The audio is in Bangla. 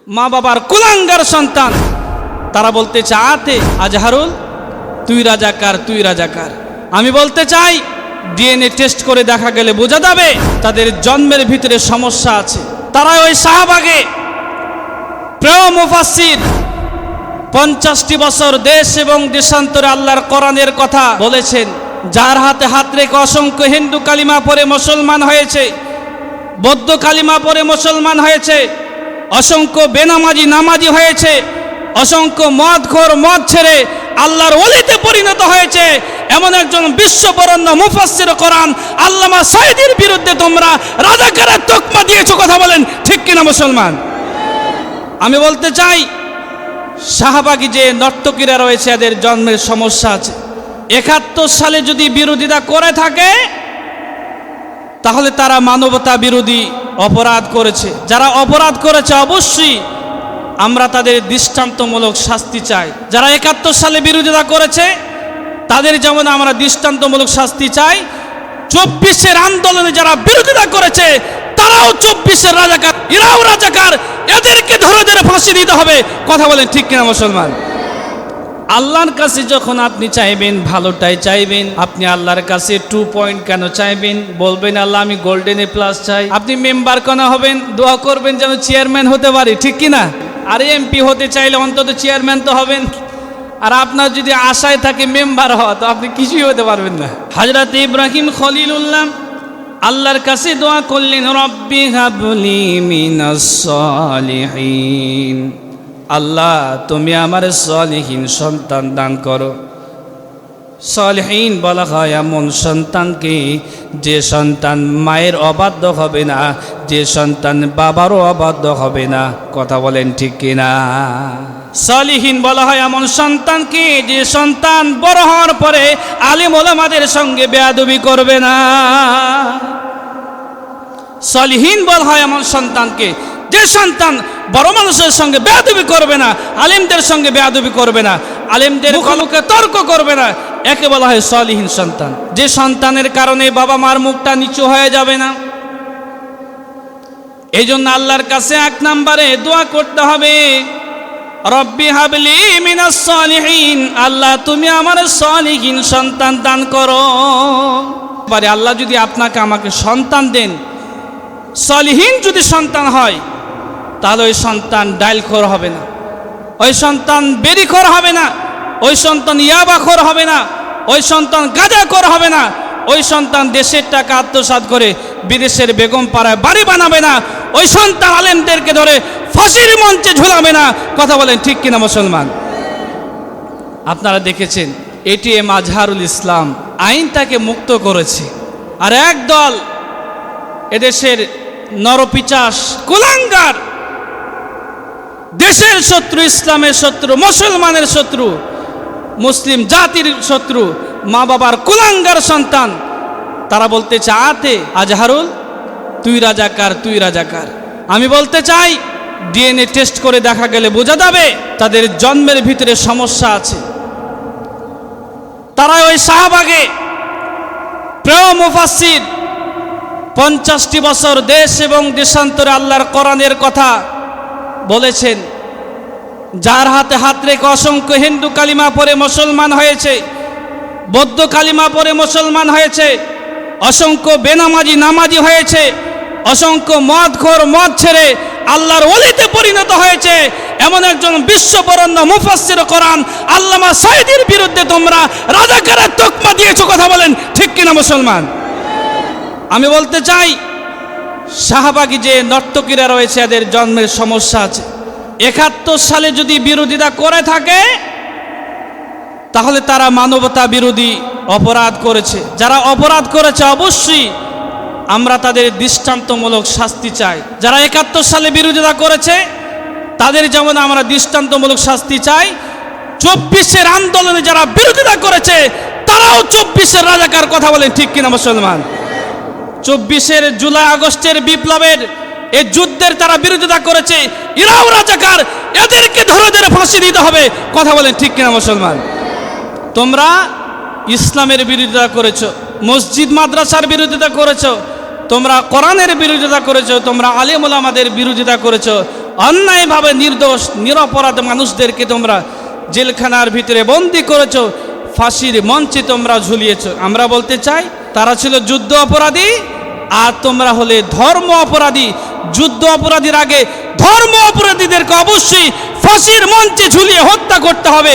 মা বাবার কুলাঙ্গার সন্তান। তারা বলতে চায় আজহারুল তুই রাজাকার, তুই রাজাকার। আমি বলতে চাই ডিএনএ টেস্ট করে দেখা গেলে বোঝা যাবে তাদের জন্মের ভিতরে সমস্যা আছে। তারা ওই শাহবাগে প্রিয় মুফাসসির 50টি বছর দেশ এবং দেশান্তরে আল্লাহর কোরআনের কথা বলেছেন। যার হাতে হাত রেখে অসংখ্য হিন্দু কালিমা পড়ে মুসলমান হয়েছে, বৌদ্ধ কালিমা পড়ে মুসলমান হয়েছে, অসংখ্য বেনামাজি নামাজি হয়েছে, অসংখ্য মদখোর মদ ছেড়ে আল্লাহর ওলিতে পরিণত হয়েছে, এমন একজন বিশ্ববরেণ্য মুফাসসির কোরআন আল্লামা সাঈদীর বিরুদ্ধে তোমরা রাজাকারের তকমা দিয়েছো। কথা বলেন ঠিক কিনা মুসলমান? আমি বলতে চাই শাহবাগী যে নর্তকীরা রয়েছে এদের জন্মের সমস্যা আছে। 71 সালে যদি বিরোধিতা করে থাকে তাহলে তারা মানবতা বিরোধী অপরাধ করেছে। যারা অপরাধ করেছে অবশ্যই আমরা তাদের দৃষ্টান্তমূলক শাস্তি চাই। যারা 71 সালে বিরোধিতা করেছে তাদের যেমন আমরা দৃষ্টান্তমূলক শাস্তি চাই, 24-এর আন্দোলনে যারা বিরোধিতা করেছে তারাও 24-এর রাজাকার, এরাও রাজাকার, এদেরকে ধরে ধরে ফাঁসি দিতে হবে। কথা বলেন ঠিক কিনা মুসলমান? আল্লাহর কাছে যখন আপনি চাইবেন ভালোটাই চাইবেন, আপনি আল্লাহর কাছে 2 পয়েন্ট কেন চাইবেন? বলবেন আল্লাহ আমি গোল্ডেন প্লাস চাই। আপনি মেম্বার কেন হবেন? দোয়া করবেন যেন চেয়ারম্যান হতে পারি, ঠিক কিনা? আর এমপি হতে চাইলে অন্তত চেয়ারম্যান তো হবেন। আর আপনার যদি আশায় থাকে মেম্বার হওয়া, তো আপনি কিছুই হতে পারবেন না। হযরত ইব্রাহিম খলিলুল্লাহ আল্লাহর কাছে দোয়া করলেন, রব্বি হাবলি মিনাস সালিহিন, আল্লাহ তুমি আমার সালিহিন সন্তান দান করো। সালিহিন বলা হয় এমন সন্তানকে যে সন্তান মায়ের অবাধ্য হবে না, যে সন্তান বাবারও অবাধ্য হবে না। কথা বলেন ঠিক কিনা? সালিহিন বলা হয় এমন সন্তানকে যে সন্তান বড় হওয়ার পরে আলেম ওলামাদের সঙ্গে বেয়াদবি করবে না। সালিহিন বলা হয় এমন সন্তানকে যে সন্তান বড় মানুষের সঙ্গে বেয়াদবি করবে না, আলেমদের সঙ্গে বেয়াদবি করবে না, আলেমদের মুখে তর্ক করবে না, একে বলা হয় সালিহিন সন্তান। যে সন্তানের কারণে বাবা মার মুখটা নিচু হয়ে যাবে না। এই জন্য আল্লাহর কাছে 1 নম্বরে দোয়া করতে হবে, রব্বি হাবলি মিনাস সালিহিন, আল্লাহ তুমি আমার সালিহিন সন্তান দান করো। আল্লাহ যদি আপনাকে আমাকে সন্তান দেন, সালিহিন যদি সন্তান হয়, তাহলে ওই সন্তান ডাইলখোর হবে না, ওই সন্তান বেরিখোর হবে না, ওই সন্তান ইয়াবাখোর হবে না, ওই সন্তান গাঁজাখোর হবে না, ওই সন্তান দেশের টাকা আত্মসাৎ করে বিদেশের বেগম পাড়ায় বাড়ি বানাবে না, ওই সন্তান আলেমদেরকে ধরে ফাঁসির মঞ্চে ঝুলাবে না। কথা বলেন ঠিক কিনা মুসলমান? আপনারা দেখেছেন এটিএম আজহারুল ইসলাম আইন তাকে মুক্ত করেছে, আর একদল এদেশের নরপিচাস কুলাঙ্গার, দেশের শত্রু, ইসলামের শত্রু, মুসলমানের শত্রু, মুসলিম জাতির শত্রু, মা বাবার কুলাঙ্গার সন্তান, তারা বলতে চায় আজহারুল তুই রাজাকার, তুই রাজাকার। আমি বলতে চাই ডিএনএ টেস্ট করে দেখা গেলে বোঝা যাবে তাদের জন্মের ভিতরে সমস্যা আছে। তারা ওই শাহবাগে প্রিয় মুফাসসির 50টি বছর দেশ এবং দেশান্তরে আল্লাহর কোরআনের কথা বলেছেন। যার হাতে হাত রেখে অসংখ্য হিন্দু কালিমা পড়ে মুসলমান হয়েছে, বৌদ্ধ কালিমা পড়ে মুসলমান হয়েছে, অসংখ্য বেনামাজি নামাজি হয়েছে, অসংখ্য মদখোর মদ ছেড়ে আল্লাহর ওলিতে পরিণত হয়েছে, এমন একজন বিশ্ববরেণ্য মুফাসসির কোরআন আল্লামা সাঈদীর বিরুদ্ধে তোমরা রাজাকারের তকমা দিয়েছো। কথা বলেন ঠিক কিনা মুসলমান? আমি বলতে চাই শাহবাগী যে নর্তকীরা রয়েছে এদের জন্মের সমস্যা আছে। 71 সালে যদি বিরোধিতা করে থাকে তাহলে তারা মানবতা বিরোধী অপরাধ করেছে। যারা অপরাধ করেছে অবশ্যই আমরা তাদের দৃষ্টান্তমূলক শাস্তি চাই। যারা 71 সালে বিরোধিতা করেছে তাদের যেমন আমরা দৃষ্টান্তমূলক শাস্তি চাই, 24-এর আন্দোলনে যারা বিরোধিতা করেছে তারাও 24-এর রাজাকার। কথা বলেন ঠিক কিনা মুসলমান? 24-এর জুলাই আগস্টের বিপ্লবের এই যুদ্ধের তারা বিরোধিতা করেছে, এরাও রাজাকার, এদেরকে ধরে ধরে ফাঁসি দিতে হবে। কথা বলেন ঠিক কিনা মুসলমান? তোমরা ইসলামের বিরোধিতা করেছো, মসজিদ মাদ্রাসার বিরোধিতা করেছো, তোমরা কোরআনের বিরোধিতা করেছো, তোমরা আলেম ওলামাদের বিরোধিতা করেছো, অন্যায়ভাবে নির্দোষ নিরপরাধ মানুষদেরকে তোমরা জেলখানার ভিতরে বন্দি করেছো, ফাঁসির মঞ্চে তোমরা ঝুলিয়েছো। আমরা বলতে চাই তারা ছিল যুদ্ধ অপরাধী আর তোমরা হলে ধর্ম অপরাধী। যুদ্ধ অপরাধীর আগে ধর্ম অপরাধীদেরকে অবশ্যই ফাঁসির মঞ্চে ঝুলিয়ে হত্যা করতে হবে।